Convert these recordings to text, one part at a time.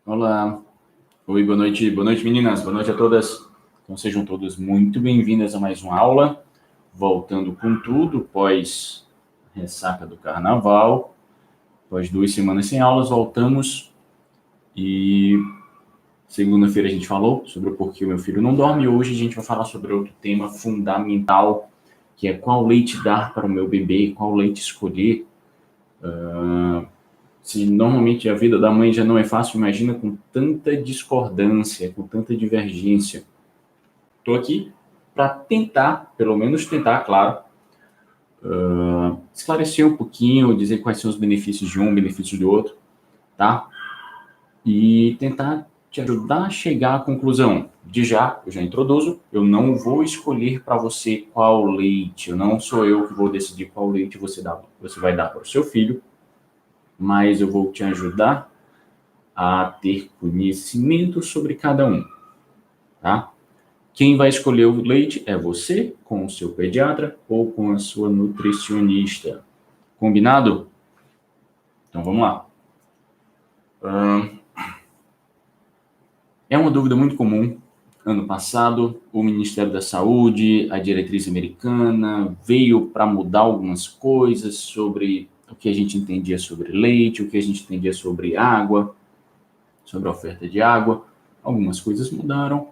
Olá, oi, boa noite meninas, boa noite a todas. Então sejam todas muito bem-vindas a mais uma aula, voltando com tudo, pós ressaca do carnaval, após 2 semanas sem aulas, voltamos e segunda-feira a gente falou sobre o porquê o meu filho não dorme e hoje a gente vai falar sobre outro tema fundamental, que é qual leite dar para o meu bebê, qual leite escolher. Se normalmente a vida da mãe já não é fácil, imagina com tanta discordância, com tanta divergência. Estou aqui para tentar, pelo menos tentar, claro, esclarecer um pouquinho, dizer quais são os benefícios de um, benefícios do outro, tá? E tentar te ajudar a chegar à conclusão. Eu já introduzo, eu não vou escolher para você qual leite, não sou eu que vou decidir qual leite você vai dar para o seu filho, mas eu vou te ajudar a ter conhecimento sobre cada um, tá? Quem vai escolher o leite é você, com o seu pediatra ou com a sua nutricionista. Combinado? Então vamos lá. É uma dúvida muito comum. Ano passado, o Ministério da Saúde, a diretriz americana, veio para mudar algumas coisas sobre o que a gente entendia sobre leite, o que a gente entendia sobre água, sobre a oferta de água. Algumas coisas mudaram,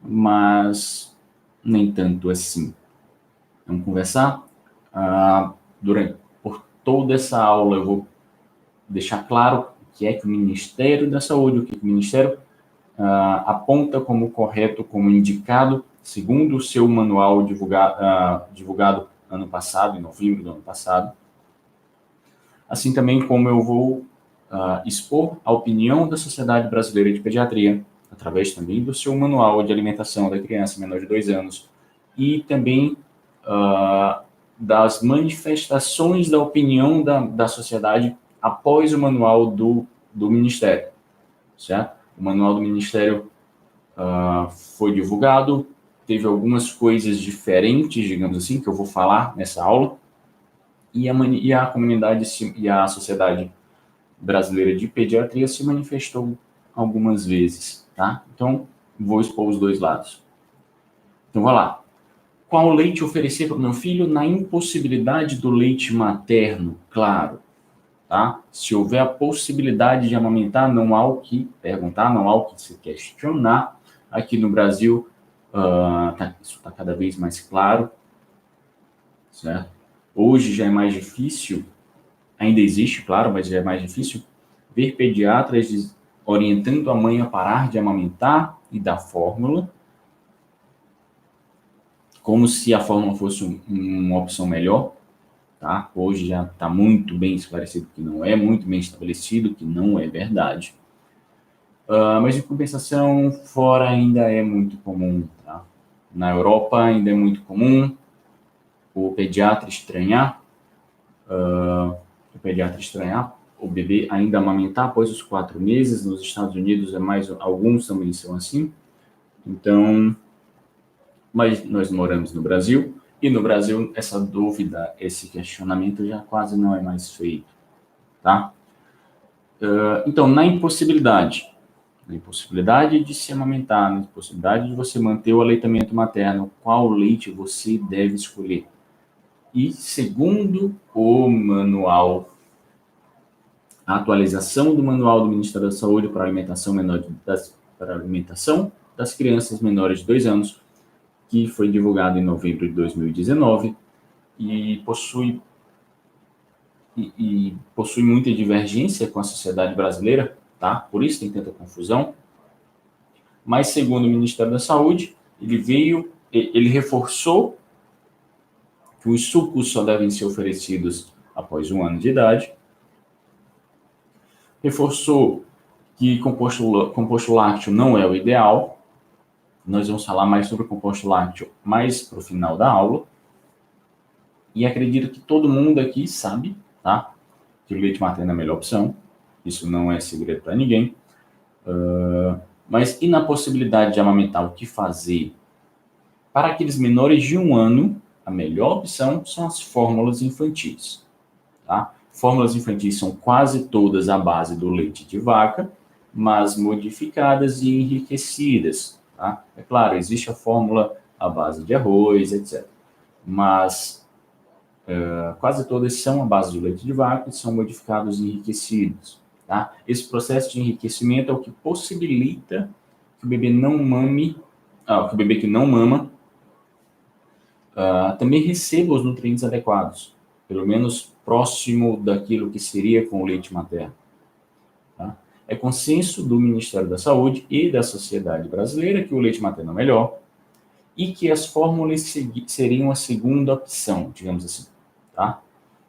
mas nem tanto assim. Vamos conversar? Por toda essa aula eu vou deixar claro o que é que o Ministério da Saúde, o que o Ministério aponta como correto, como indicado, segundo o seu manual divulgado ano passado, em novembro do ano passado. Assim também como eu vou expor a opinião da Sociedade Brasileira de Pediatria, através também do seu manual de alimentação da criança menor de 2 anos, e também das manifestações da opinião da sociedade após o manual do Ministério, certo? O manual do Ministério foi divulgado, teve algumas coisas diferentes, digamos assim, que eu vou falar nessa aula, e a comunidade e a Sociedade Brasileira de Pediatria se manifestou algumas vezes, tá? Então, vou expor os dois lados. Então, vai lá. Qual leite oferecer para o meu filho na impossibilidade do leite materno? Claro, tá? Se houver a possibilidade de amamentar, não há o que perguntar, não há o que se questionar. Aqui no Brasil, isso está cada vez mais claro, certo? Hoje já é mais difícil, ainda existe, claro, mas já é mais difícil, ver pediatras orientando a mãe a parar de amamentar e dar fórmula, como se a fórmula fosse uma opção melhor, tá? Hoje já está muito bem esclarecido que não é, muito bem estabelecido que não é verdade. Mas, em compensação, fora ainda é muito comum, tá? Na Europa ainda é muito comum o pediatra estranhar, o bebê ainda amamentar após os 4 meses. Nos Estados Unidos alguns também são assim. Então, mas nós moramos no Brasil, e no Brasil essa dúvida, esse questionamento já quase não é mais feito, tá? Então, na impossibilidade de se amamentar, na impossibilidade de você manter o aleitamento materno, qual leite você deve escolher? E segundo o manual, a atualização do manual do Ministério da Saúde para a alimentação das crianças menores de 2 anos, que foi divulgado em novembro de 2019 e possui muita divergência com a sociedade brasileira, tá? Por isso tem tanta confusão. Mas, segundo o Ministério da Saúde, ele reforçou que os sucos só devem ser oferecidos após 1 ano de idade, reforçou que composto lácteo não é o ideal. Nós vamos falar mais sobre o composto lácteo mais para o final da aula. E acredito que todo mundo aqui sabe, tá? Que o leite materno é a melhor opção. Isso não é segredo para ninguém. Mas e na possibilidade de amamentar, o que fazer? Para aqueles menores de 1 ano, a melhor opção são as fórmulas infantis, tá? Fórmulas infantis são quase todas à base do leite de vaca, mas modificadas e enriquecidas. Tá? É claro, existe a fórmula à base de arroz, etc. Mas quase todas são à base de leite de vaca e são modificados e enriquecidos. Tá? Esse processo de enriquecimento é o que possibilita que o bebê não mame, que o bebê que não mama também receba os nutrientes adequados, pelo menos próximo daquilo que seria com o leite materno. Tá? É consenso do Ministério da Saúde e da sociedade brasileira que o leite materno é melhor e que as fórmulas seriam a segunda opção, digamos assim. Tá?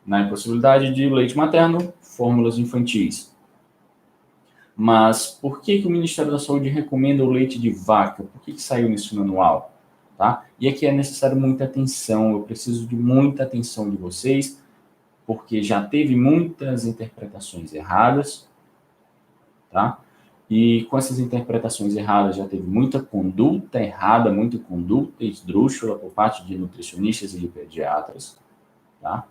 Na impossibilidade de leite materno, fórmulas infantis. Mas por que o Ministério da Saúde recomenda o leite de vaca? Por que saiu nesse manual? Tá? E aqui é necessário muita atenção, eu preciso de muita atenção de vocês, porque já teve muitas interpretações erradas, tá? E com essas interpretações erradas já teve muita conduta errada, muita conduta esdrúxula por parte de nutricionistas e de pediatras, tá?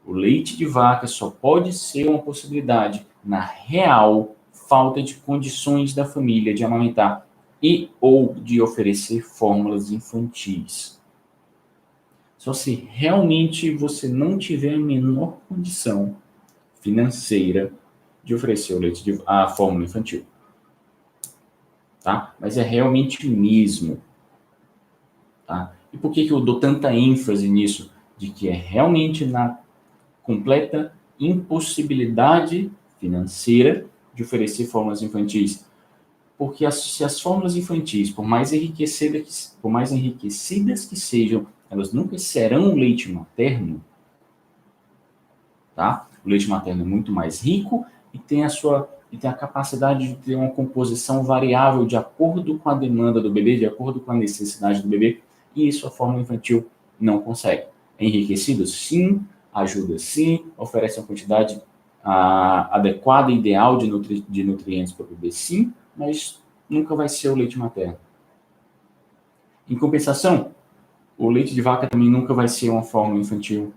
O leite de vaca só pode ser uma possibilidade na real falta de condições da família de amamentar e ou de oferecer fórmulas infantis. Só se realmente você não tiver a menor condição financeira de oferecer o leite a fórmula infantil. Tá? Mas é realmente mesmo. Tá? E por que eu dou tanta ênfase nisso? De que é realmente na completa impossibilidade financeira de oferecer fórmulas infantis. Porque se as fórmulas infantis, por mais enriquecidas que sejam, elas nunca serão leite materno, tá? O leite materno é muito mais rico e tem a capacidade de ter uma composição variável de acordo com a demanda do bebê, de acordo com a necessidade do bebê, e isso a fórmula infantil não consegue. É enriquecido? Sim. Ajuda sim, oferece uma quantidade adequada e ideal de nutrientes para o bebê, sim, mas nunca vai ser o leite materno. Em compensação, o leite de vaca também nunca vai ser uma fórmula infantil,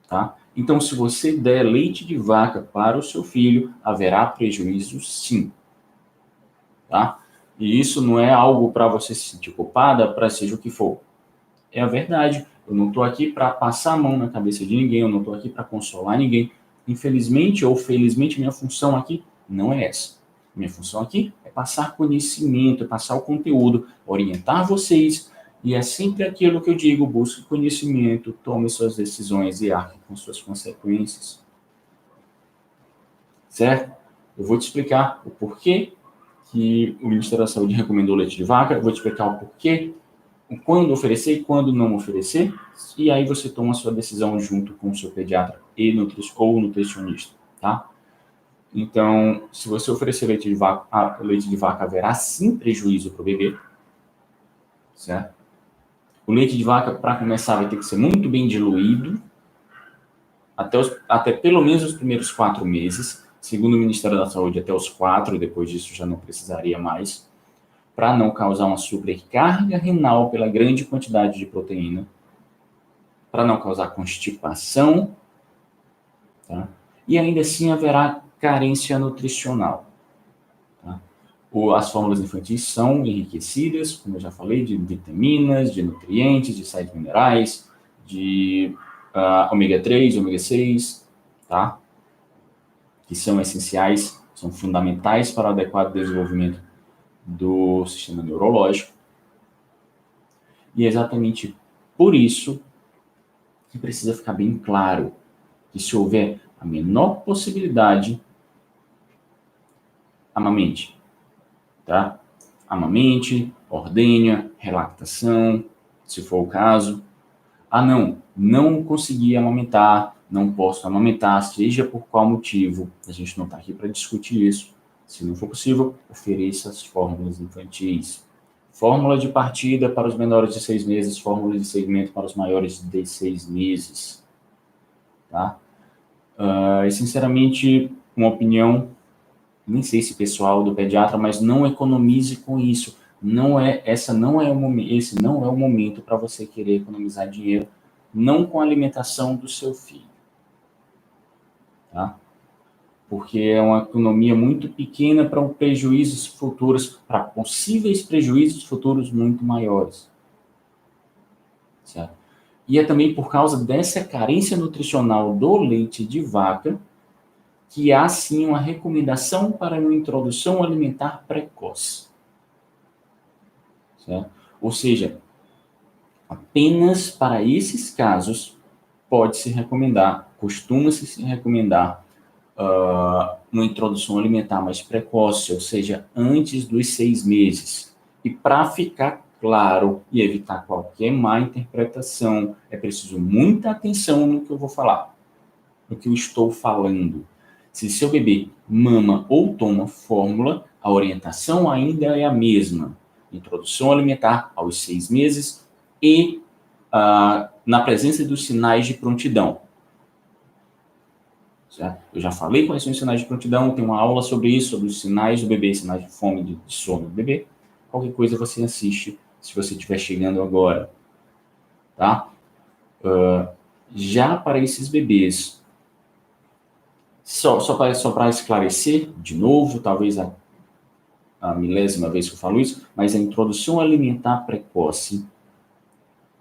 tá? Então, se você der leite de vaca para o seu filho, haverá prejuízo sim, tá? E isso não é algo para você se sentir culpada, para seja o que for. É a verdade. Eu não estou aqui para passar a mão na cabeça de ninguém, eu não estou aqui para consolar ninguém. Infelizmente ou felizmente, minha função aqui não é essa. Minha função aqui é passar conhecimento, é passar o conteúdo, orientar vocês, e é sempre aquilo que eu digo: busque conhecimento, tome suas decisões e arque com suas consequências. Certo? Eu vou te explicar o porquê que o Ministério da Saúde recomendou leite de vaca, eu vou te explicar o porquê, quando oferecer e quando não oferecer, e aí você toma a sua decisão junto com o seu pediatra ou nutricionista, tá? Então, se você oferecer leite de vaca haverá sim prejuízo para o bebê, certo? O leite de vaca, para começar, vai ter que ser muito bem diluído, até pelo menos os primeiros 4 meses, segundo o Ministério da Saúde, até os 4, depois disso já não precisaria mais, para não causar uma sobrecarga renal pela grande quantidade de proteína, para não causar constipação, tá? E ainda assim haverá carência nutricional. Tá? As fórmulas infantis são enriquecidas, como eu já falei, de vitaminas, de nutrientes, de sais minerais, de ômega 3, ômega 6, tá? Que são essenciais, são fundamentais para o adequado desenvolvimento do sistema neurológico. E é exatamente por isso que precisa ficar bem claro que se houver a menor possibilidade, amamente, tá? Amamente, ordenha, relactação, se for o caso. Não consegui amamentar, não posso amamentar, seja por qual motivo, a gente não está aqui para discutir isso. Se não for possível, ofereça as fórmulas infantis. Fórmula de partida para os menores de 6 meses, fórmula de segmento para os maiores de 6 meses. Tá? E, sinceramente, uma opinião, nem sei se pessoal do pediatra, mas não economize com isso. Esse não é o momento para você querer economizar dinheiro, não com a alimentação do seu filho. Tá? porque é uma economia muito pequena para prejuízos futuros, para possíveis prejuízos futuros muito maiores. Certo? E é também por causa dessa carência nutricional do leite de vaca que há sim uma recomendação para uma introdução alimentar precoce. Certo? Ou seja, apenas para esses casos pode-se recomendar, costuma-se recomendar uma introdução alimentar mais precoce, ou seja, antes dos 6 meses. E para ficar claro e evitar qualquer má interpretação, é preciso muita atenção no que eu vou falar, no que eu estou falando. Se seu bebê mama ou toma fórmula, a orientação ainda é a mesma. Introdução alimentar aos 6 meses e na presença dos sinais de prontidão. Certo? Eu já falei quais são os sinais de prontidão, tem uma aula sobre isso, sobre os sinais do bebê, sinais de fome, de sono do bebê. Qualquer coisa você assiste, se você estiver chegando agora. Tá? Já para esses bebês, só para esclarecer, de novo, talvez a milésima vez que eu falo isso, mas a introdução alimentar precoce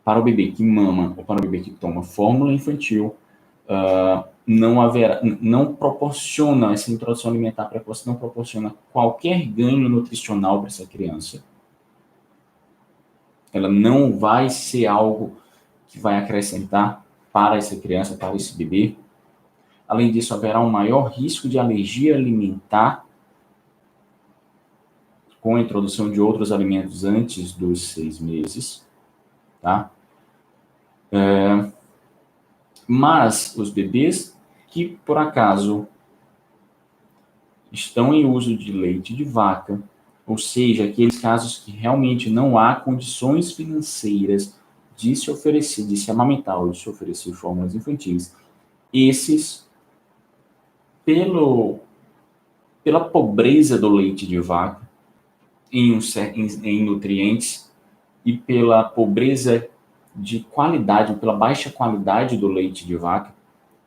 para o bebê que mama ou para o bebê que toma fórmula infantil, não proporciona, essa introdução alimentar precoce não proporciona qualquer ganho nutricional para essa criança. Ela não vai ser algo que vai acrescentar para essa criança, para esse bebê. Além disso, haverá um maior risco de alergia alimentar com a introdução de outros alimentos antes dos 6 meses, tá? Mas os bebês que, por acaso, estão em uso de leite de vaca, ou seja, aqueles casos que realmente não há condições financeiras de se oferecer, de se amamentar ou de se oferecer fórmulas infantis, esses, pela pobreza do leite de vaca em nutrientes e pela pobreza de qualidade, pela baixa qualidade do leite de vaca,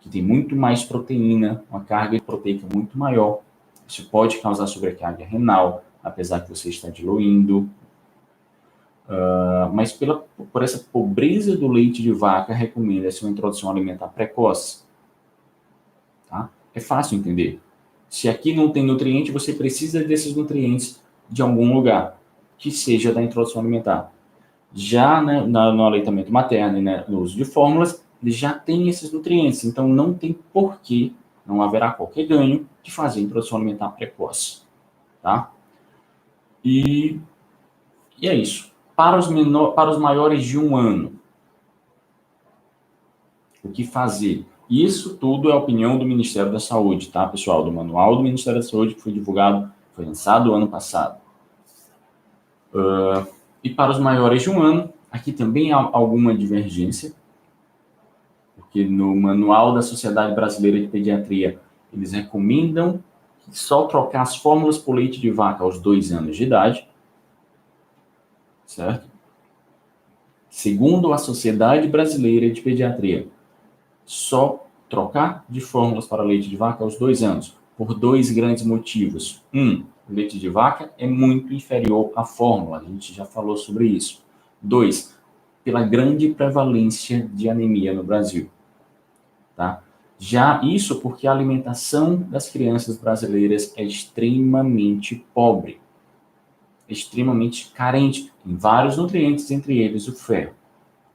que tem muito mais proteína, uma carga proteica muito maior. Isso pode causar sobrecarga renal, apesar que você está diluindo. Mas por essa pobreza do leite de vaca, recomenda-se uma introdução alimentar precoce. Tá? É fácil entender. Se aqui não tem nutriente, você precisa desses nutrientes de algum lugar, que seja da introdução alimentar. Já no aleitamento materno e no uso de fórmulas, ele já tem esses nutrientes, então não tem porquê, não haverá qualquer ganho de fazer introdução alimentar precoce, tá? E é isso. Para os maiores de 1 ano, o que fazer? Isso tudo é a opinião do Ministério da Saúde, tá, pessoal? Do manual do Ministério da Saúde, que foi divulgado, foi lançado ano passado. E para os maiores de 1 ano, aqui também há alguma divergência, porque no Manual da Sociedade Brasileira de Pediatria, eles recomendam só trocar as fórmulas por leite de vaca aos 2 anos de idade, certo? Segundo a Sociedade Brasileira de Pediatria, só trocar de fórmulas para leite de vaca aos 2 anos, por 2 grandes motivos. O leite de vaca é muito inferior à fórmula, a gente já falou sobre isso. 2, pela grande prevalência de anemia no Brasil. Tá? Já isso porque a alimentação das crianças brasileiras é extremamente pobre, extremamente carente em vários nutrientes, entre eles o ferro.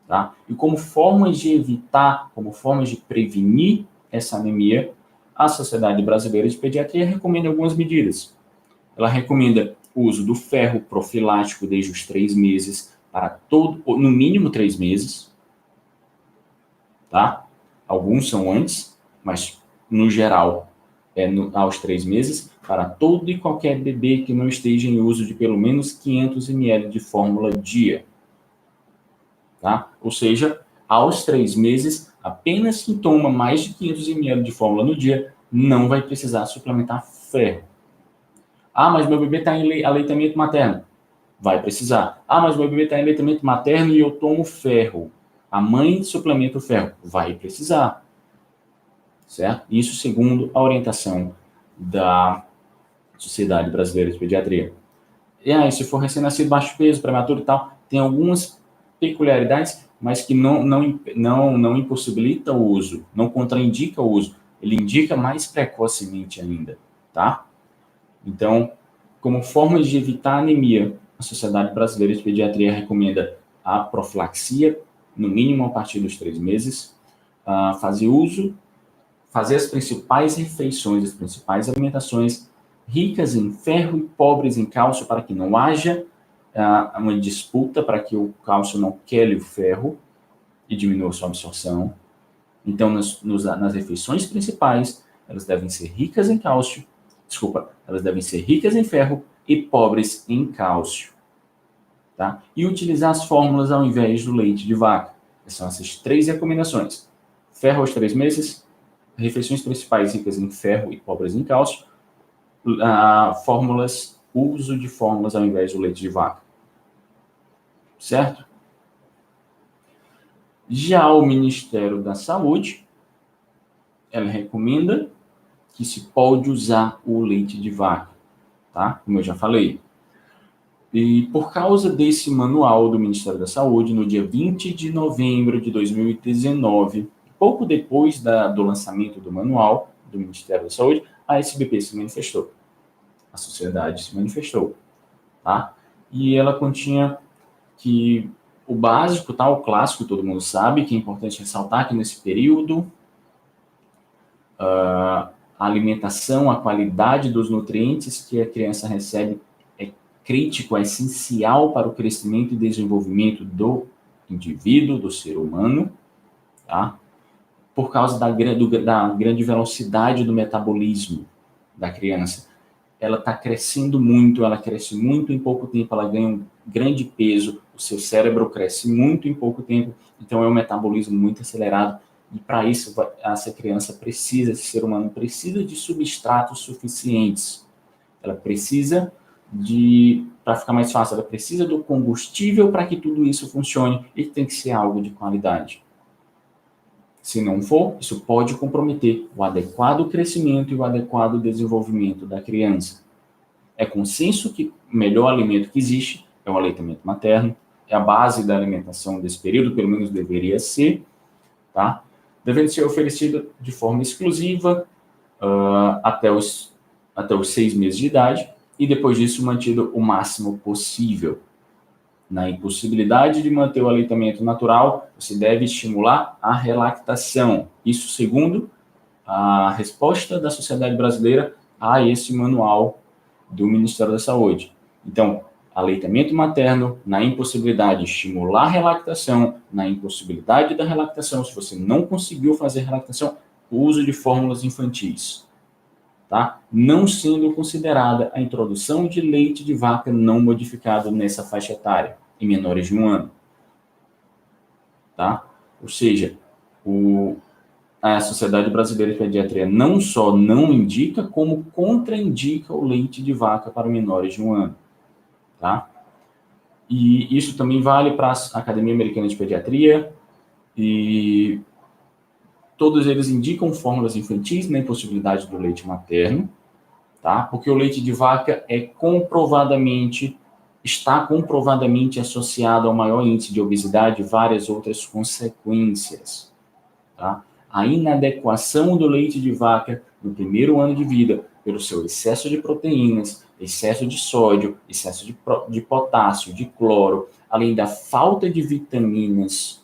Tá? E como formas de evitar, como formas de prevenir essa anemia, a Sociedade Brasileira de Pediatria recomenda algumas medidas. Ela recomenda o uso do ferro profilático desde os 3 meses para no mínimo 3 meses, tá? Alguns são antes, mas no geral aos 3 meses, para todo e qualquer bebê que não esteja em uso de pelo menos 500 ml de fórmula dia. Tá? Ou seja, aos 3 meses, apenas quem toma mais de 500 ml de fórmula no dia não vai precisar suplementar ferro. Ah, mas meu bebê está em aleitamento materno. Vai precisar. Ah, mas meu bebê está em aleitamento materno e eu tomo ferro. A mãe suplementa o ferro. Vai precisar. Certo? Isso segundo a orientação da Sociedade Brasileira de Pediatria. E aí, se for recém-nascido, baixo peso, prematuro e tal, tem algumas peculiaridades, mas que não impossibilita o uso, não contraindica o uso. Ele indica mais precocemente ainda, tá? Então, como formas de evitar anemia, a Sociedade Brasileira de Pediatria recomenda a profilaxia, no mínimo a partir dos 3 meses, fazer as principais refeições, as principais alimentações ricas em ferro e pobres em cálcio, para que não haja uma disputa, para que o cálcio não quele o ferro e diminua sua absorção. Então, nas refeições principais, elas devem ser ricas em cálcio, elas devem ser ricas em ferro e pobres em cálcio. Tá? E utilizar as fórmulas ao invés do leite de vaca. São essas 3 recomendações. Ferro aos 3 meses, refeições principais ricas em ferro e pobres em cálcio, uso de fórmulas ao invés do leite de vaca. Certo? Já o Ministério da Saúde, ela recomenda que se pode usar o leite de vaca, tá? Como eu já falei. E por causa desse manual do Ministério da Saúde, no dia 20 de novembro de 2019, pouco depois do lançamento do manual do Ministério da Saúde, a SBP se manifestou. A sociedade se manifestou, tá? E ela continha que o básico, tá? O clássico, todo mundo sabe, que é importante ressaltar que nesse período a alimentação, a qualidade dos nutrientes que a criança recebe é crítico, é essencial para o crescimento e desenvolvimento do indivíduo, do ser humano, tá? Por causa da grande velocidade do metabolismo da criança. Ela está crescendo muito, ela cresce muito em pouco tempo, ela ganha um grande peso, o seu cérebro cresce muito em pouco tempo, então é um metabolismo muito acelerado. E para isso, essa criança precisa, esse ser humano precisa de substratos suficientes. Ela precisa para ficar mais fácil, ela precisa do combustível para que tudo isso funcione e tem que ser algo de qualidade. Se não for, isso pode comprometer o adequado crescimento e o adequado desenvolvimento da criança. É consenso que o melhor alimento que existe é o aleitamento materno, é a base da alimentação desse período, pelo menos deveria ser, tá? Devendo ser oferecido de forma exclusiva até os 6 meses de idade e depois disso mantido o máximo possível. Na impossibilidade de manter o aleitamento natural, você deve estimular a relactação. Isso segundo a resposta da Sociedade Brasileira a esse manual do Ministério da Saúde. Então, aleitamento materno, na impossibilidade de estimular a relactação, na impossibilidade da relactação, se você não conseguiu fazer relactação, o uso de fórmulas infantis. Tá? Não sendo considerada a introdução de leite de vaca não modificado nessa faixa etária, em menores de 1 ano. Tá? Ou seja, a Sociedade Brasileira de Pediatria não só não indica, como contraindica o leite de vaca para menores de 1 ano. Tá? E isso também vale para a Academia Americana de Pediatria, e todos eles indicam fórmulas infantis na impossibilidade do leite materno, tá? Porque o leite de vaca está comprovadamente associado ao maior índice de obesidade e várias outras consequências, tá? A inadequação do leite de vaca no primeiro ano de vida, pelo seu excesso de proteínas, excesso de sódio, excesso de potássio, de cloro, além da falta de vitaminas,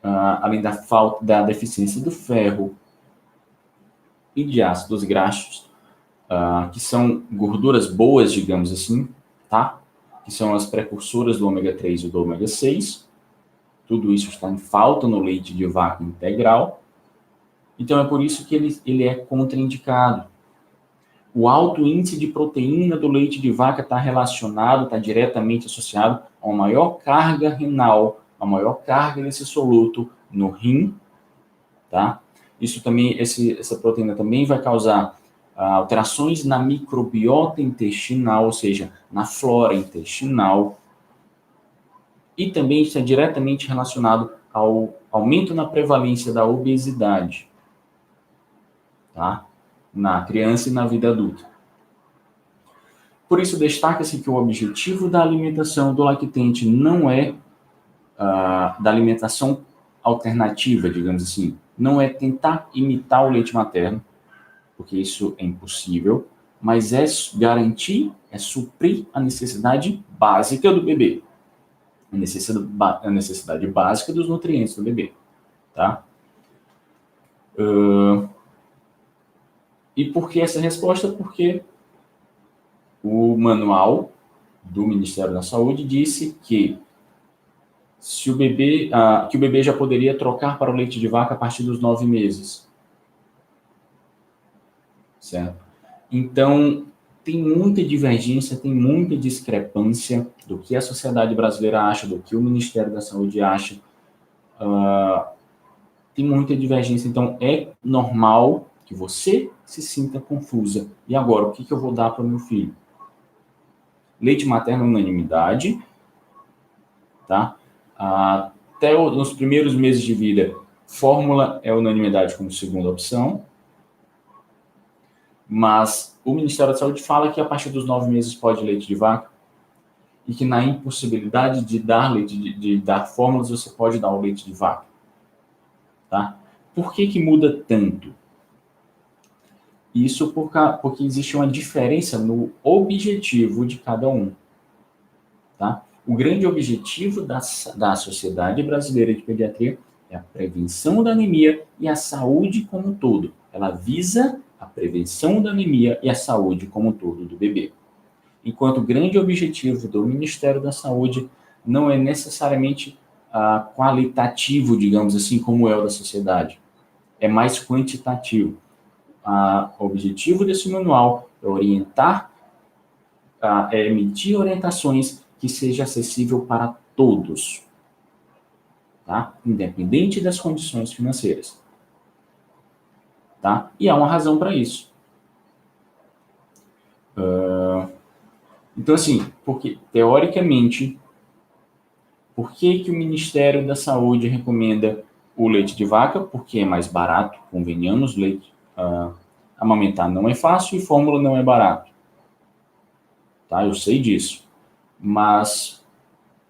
além da deficiência do ferro e de ácidos graxos, que são gorduras boas, digamos assim, tá? Que são as precursoras do ômega 3 e do ômega 6. Tudo isso está em falta no leite de vaca integral. Então, é por isso que ele é contraindicado. O alto índice de proteína do leite de vaca está diretamente associado a uma maior carga renal, a maior carga desse soluto no rim, tá? Isso também, essa proteína também vai causar alterações na microbiota intestinal, ou seja, na flora intestinal, e também está diretamente relacionado ao aumento na prevalência da obesidade, tá? na criança e na vida adulta. Por isso, destaca-se que o objetivo da alimentação do lactente não é da alimentação alternativa, digamos assim, não é tentar imitar o leite materno, porque isso é impossível, mas é garantir, é suprir a necessidade básica do bebê, a necessidade básica dos nutrientes do bebê, tá? E por que essa resposta? Porque o manual do Ministério da Saúde disse que se o bebê, que o bebê já poderia trocar para o leite de vaca a partir dos 9 meses. Certo? Então, tem muita divergência, tem muita discrepância do que a sociedade brasileira acha, do que o Ministério da Saúde acha. Tem muita divergência, então é normal que você se sinta confusa. E agora, o que eu vou dar para o meu filho? Leite materno unanimidade, tá? Até nos primeiros meses de vida, fórmula é unanimidade como segunda opção, mas o Ministério da Saúde fala que a partir dos 9 meses pode leite de vaca e que na impossibilidade de dar leite, de dar fórmulas, você pode dar o leite de vaca, tá? Por que muda tanto? Isso porque existe uma diferença no objetivo de cada um, tá? O grande objetivo da Sociedade Brasileira de Pediatria é a prevenção da anemia e a saúde como um todo. Ela visa a prevenção da anemia e a saúde como um todo do bebê. Enquanto o grande objetivo do Ministério da Saúde não é necessariamente qualitativo, digamos assim, como é o da sociedade. É mais quantitativo. O objetivo desse manual é orientar, é emitir orientações que seja acessível para todos, tá? Independente das condições financeiras. Tá? E há uma razão para isso. Então, assim, porque, teoricamente, por que o Ministério da Saúde recomenda o leite de vaca? Porque é mais barato, convenhamos, leite, amamentar não é fácil e fórmula não é barato. Tá? Eu sei disso. Mas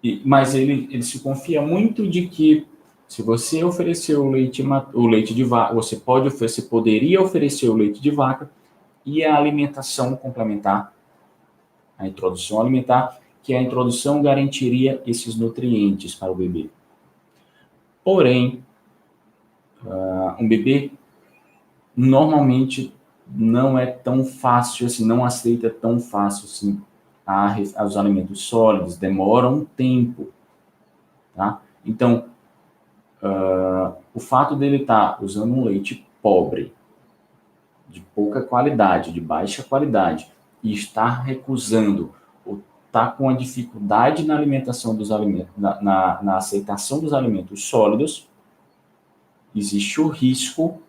ele se confia muito de que se você oferecer o leite de vaca, você poderia oferecer o leite de vaca e a alimentação complementar, a introdução alimentar, que a introdução garantiria esses nutrientes para o bebê. Porém, um bebê normalmente não é tão fácil assim, não aceita tão fácil assim os alimentos sólidos, demoram um tempo, tá? Então, o fato dele estar usando um leite pobre, de pouca qualidade, de baixa qualidade, e estar recusando, ou estar com a dificuldade na alimentação dos alimentos, na aceitação dos alimentos sólidos, existe o risco,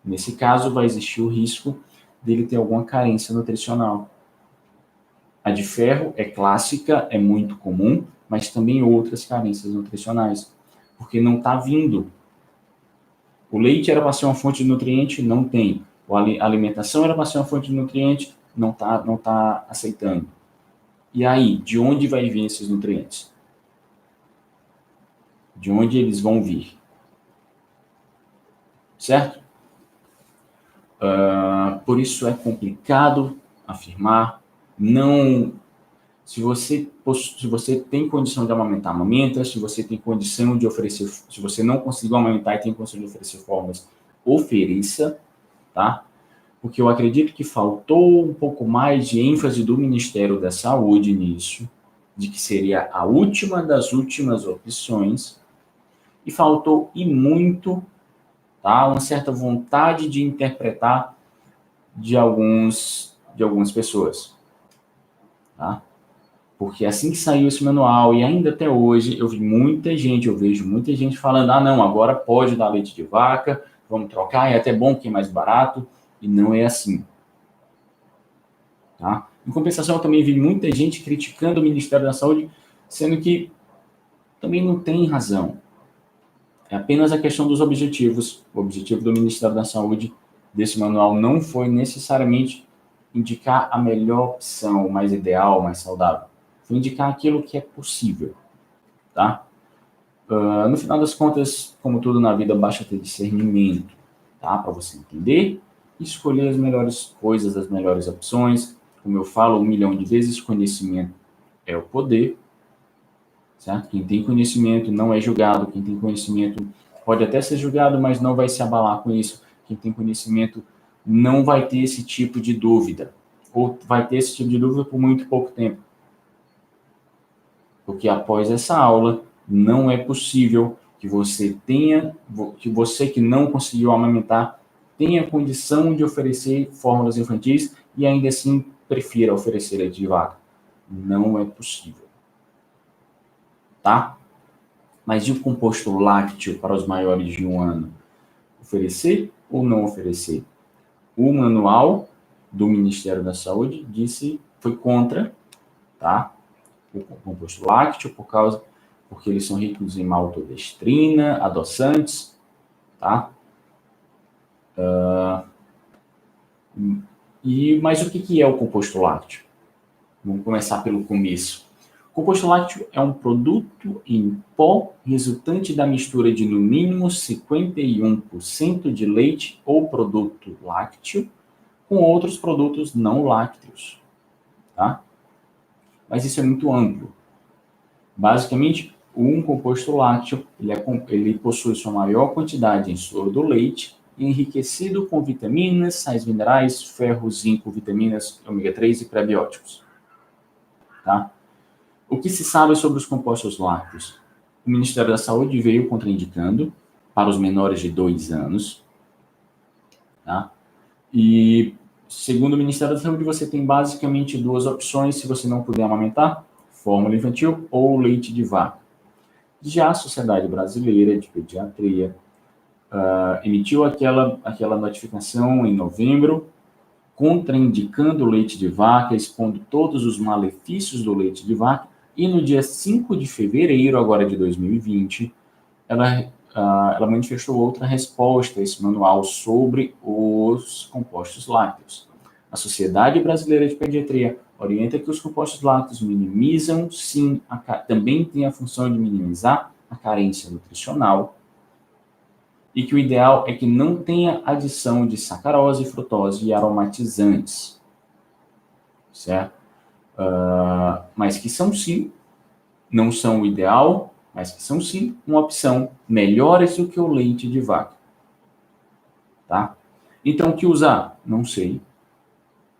nesse caso vai existir o risco dele ter alguma carência nutricional. A de ferro é clássica, é muito comum, mas também outras carências nutricionais, porque não está vindo. O leite era para ser uma fonte de nutriente, não tem. A alimentação era para ser uma fonte de nutriente, não tá aceitando. E aí, de onde vai vir esses nutrientes? De onde eles vão vir? Certo? Por isso é complicado afirmar. Não. Se você tem condição de amamentar, amamenta. Se você tem condição de oferecer, se você não conseguiu amamentar e tem condição de oferecer fórmulas, ofereça, tá? Porque eu acredito que faltou um pouco mais de ênfase do Ministério da Saúde nisso, de que seria a última das últimas opções, e faltou e muito, tá? Uma certa vontade de interpretar de algumas pessoas, tá? Porque assim que saiu esse manual, e ainda até hoje, eu vejo muita gente falando, não, agora pode dar leite de vaca, vamos trocar, é até bom que é mais barato, e não é assim. Tá? Em compensação, eu também vi muita gente criticando o Ministério da Saúde, sendo que também não tem razão. É apenas a questão dos objetivos. O objetivo do Ministério da Saúde desse manual não foi necessariamente indicar a melhor opção, mais ideal, mais saudável. Foi indicar aquilo que é possível, tá? No final das contas, como tudo na vida, basta ter discernimento, tá? Para você entender e escolher as melhores coisas, as melhores opções. Como eu falo 1 milhão de vezes, conhecimento é o poder, certo? Quem tem conhecimento não é julgado, quem tem conhecimento pode até ser julgado, mas não vai se abalar com isso. Quem tem conhecimento não vai ter esse tipo de dúvida, ou vai ter esse tipo de dúvida por muito pouco tempo. Porque após essa aula, não é possível que você que não conseguiu amamentar, tenha condição de oferecer fórmulas infantis e ainda assim prefira oferecer leite de vaca. Não é possível. Tá? Mas e o composto lácteo para os maiores de 1 ano? Oferecer ou não oferecer? O manual do Ministério da Saúde foi contra, tá? O composto lácteo porque eles são ricos em maltodestrina, adoçantes, tá? Mas o que é o composto lácteo? Vamos começar pelo começo. O composto lácteo é um produto em pó resultante da mistura de no mínimo 51% de leite ou produto lácteo com outros produtos não lácteos, tá? Mas isso é muito amplo. Basicamente, um composto lácteo ele possui sua maior quantidade em soro do leite, enriquecido com vitaminas, sais minerais, ferro, zinco, vitaminas ômega 3 e prebióticos. Tá? O que se sabe sobre os compostos lácteos? O Ministério da Saúde veio contraindicando para os menores de 2 anos. Tá? E, segundo o Ministério da Saúde, você tem basicamente 2 opções se você não puder amamentar: fórmula infantil ou leite de vaca. Já a Sociedade Brasileira de Pediatria emitiu aquela notificação em novembro, contraindicando o leite de vaca, expondo todos os malefícios do leite de vaca, e no dia 5 de fevereiro, agora de 2020, ela manifestou outra resposta a esse manual sobre os compostos lácteos. A Sociedade Brasileira de Pediatria orienta que os compostos lácteos minimizam, sim, também tem a função de minimizar a carência nutricional, e que o ideal é que não tenha adição de sacarose, frutose e aromatizantes, certo? Mas que são sim, não são o ideal, mas que são sim uma opção melhores do que o leite de vaca, tá? Então, o que usar? Não sei.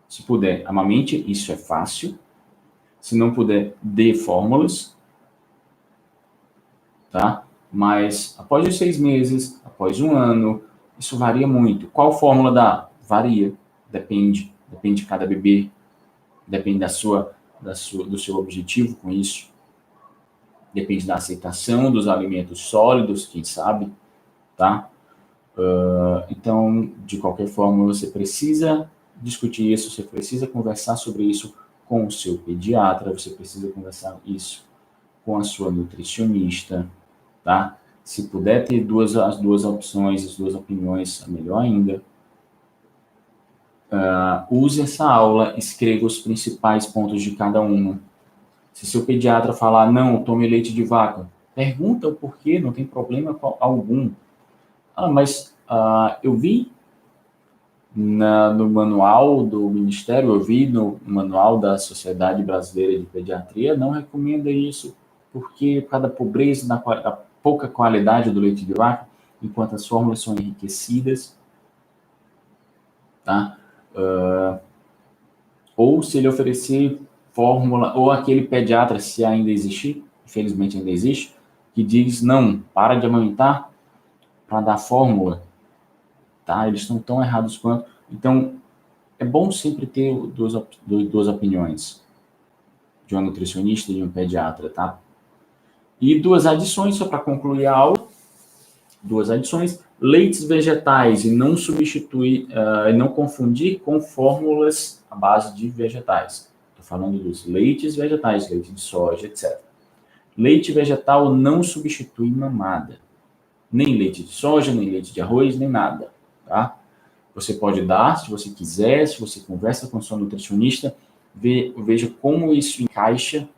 Se puder, amamente, isso é fácil. Se não puder, dê fórmulas, tá? Mas após os 6 meses, após 1 ano, isso varia muito. Qual fórmula dá? Varia, depende de cada bebê, depende do seu objetivo com isso, depende da aceitação dos alimentos sólidos, quem sabe, tá? Então, de qualquer forma, você precisa discutir isso, você precisa conversar sobre isso com o seu pediatra, você precisa conversar isso com a sua nutricionista, tá? Se puder ter as duas opções, as duas opiniões, melhor ainda. Use essa aula, escreva os principais pontos de cada uma. Se seu pediatra falar, não, tome leite de vaca, pergunta o porquê, não tem problema algum. Mas eu vi no manual do Ministério, eu vi no manual da Sociedade Brasileira de Pediatria, não recomenda isso, porque por causa da pobreza, da pouca qualidade do leite de vaca, enquanto as fórmulas são enriquecidas, tá? Ou se ele oferecer fórmula, ou aquele pediatra, se ainda existir, infelizmente ainda existe, que diz, não, para de amamentar para dar fórmula, tá? Eles estão tão errados quanto. Então, é bom sempre ter duas opiniões, de uma nutricionista e de um pediatra, tá? E 2 adições, só para concluir a aula, 2 adições: leites vegetais, e não substituir, não confundir com fórmulas à base de vegetais. Estou falando dos leites vegetais, leite de soja, etc. Leite vegetal não substitui mamada. Nem leite de soja, nem leite de arroz, nem nada, tá? Você pode dar, se você quiser, se você conversa com a sua nutricionista, veja como isso encaixa,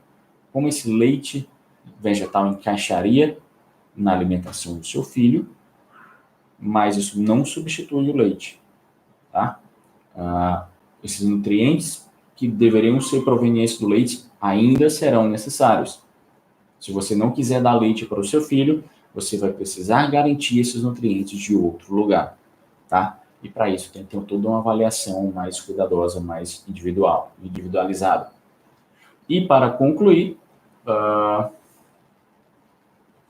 como esse leite vegetal encaixaria na alimentação do seu filho, mas isso não substitui o leite, tá? Esses nutrientes que deveriam ser provenientes do leite ainda serão necessários. Se você não quiser dar leite para o seu filho, você vai precisar garantir esses nutrientes de outro lugar, tá? E para isso tem que ter toda uma avaliação mais cuidadosa, mais individualizada. E para concluir,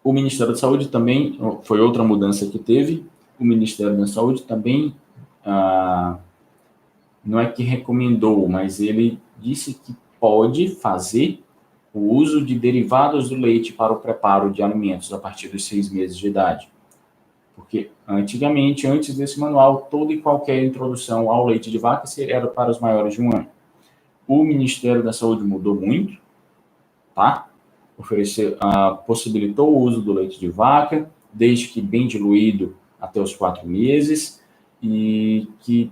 o Ministério da Saúde também, foi outra mudança que teve, o Ministério da Saúde também, não é que recomendou, mas ele disse que pode fazer o uso de derivados do leite para o preparo de alimentos a partir dos 6 meses de idade. Porque antigamente, antes desse manual, toda e qualquer introdução ao leite de vaca era para os maiores de 1 ano. O Ministério da Saúde mudou muito, tá? Possibilitou o uso do leite de vaca, desde que bem diluído até os 4 meses, e que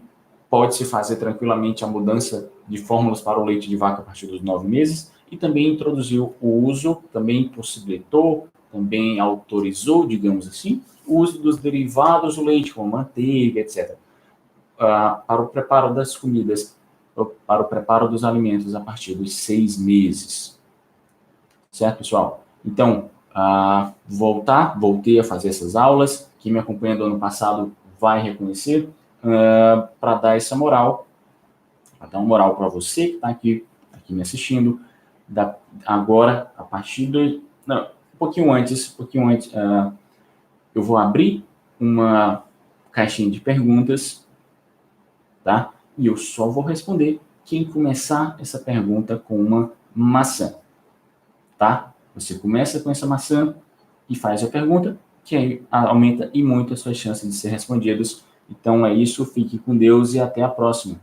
pode-se fazer tranquilamente a mudança de fórmulas para o leite de vaca a partir dos 9 meses, e também introduziu o uso, também possibilitou, também autorizou, digamos assim, o uso dos derivados do leite, como manteiga, etc., para o preparo das comidas, para o preparo dos alimentos a partir dos 6 meses. Certo, pessoal? Então, voltei a fazer essas aulas. Quem me acompanha do ano passado vai reconhecer, para dar essa moral, para dar uma moral para você que está aqui me assistindo. Agora, a partir um pouquinho antes, eu vou abrir uma caixinha de perguntas, tá? E eu só vou responder quem começar essa pergunta com uma maçã, tá? Você começa com essa maçã e faz a pergunta, que aí aumenta e muito as suas chances de ser respondidas. Então é isso, fique com Deus e até a próxima.